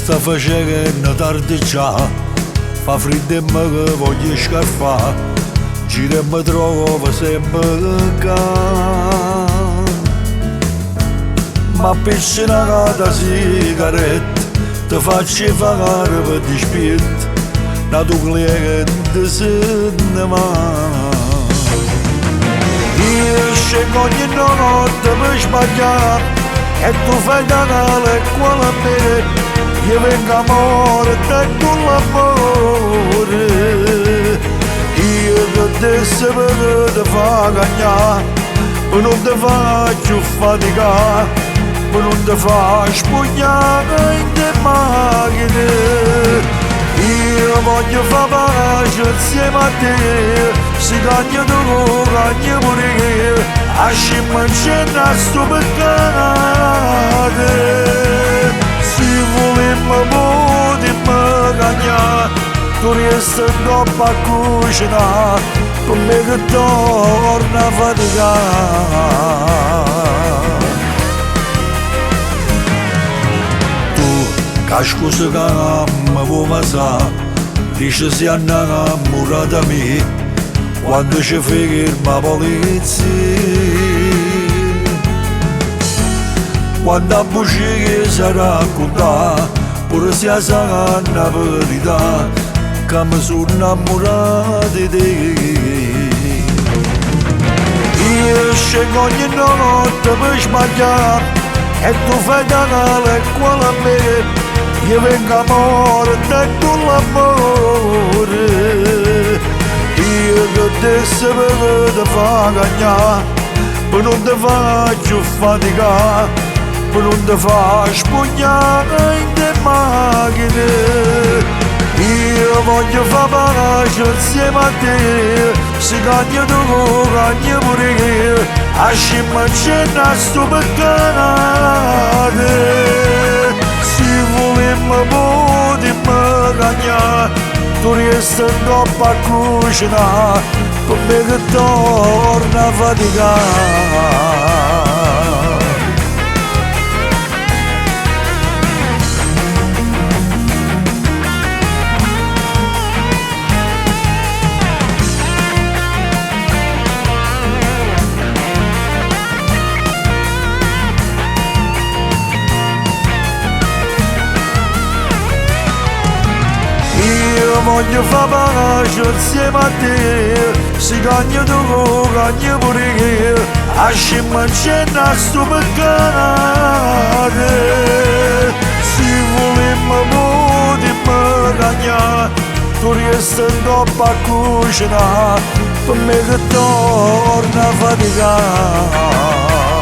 sta facendo tardi già, fa freddo e me voglio scarfare, gira e mi trovo sempre qua. Ma piscinata sigaretta, ti faccio fare per dispetto, la tua cliente se ne va. Io scendo ogni notte per sbagliare e tu fai canale qua a me, io vengo a morte e tu l'amore. Io ti disse per te fa cagnare, non ti faccio faticare, non ti faccio spugnare in te macchine. Io voglio fare pace insieme a te, si cagna tu, cagna pure io, lasciami cenna sto peccato. Se volemmo potremmo cagnare, tu resti troppo a cucinare, con me che torna a faticare. Ca scusa che mi vuoi passare, dice si è innamorata da me, quando ci ferma la polizia. Quando a bugie sarà raccontata, pure se sarà una verità, che mi sono innamorato di te. Io scendo ogni notte per sbagliare e tu fai canale qua a me, io vengo a morte e tu l'amore. Io ti disse per te fa cagnare, per non ti faccio faticare, per non ti faccio spugnare in te macchine. Io voglio fare pace insieme a te, si cagna tu, cagna pure io, lasciami cenna sto peccato. Se volemmo potremmo cagnare, tu resti troppo a cucinare, con me che torna a faticare. Io voglio fare pace insieme a te, si cagna tu, cagna pure io, lasciami cenna sto peccato. Se volemmo potremmo cagnare, tu resti troppo a cucinare, per me che torna a faticare.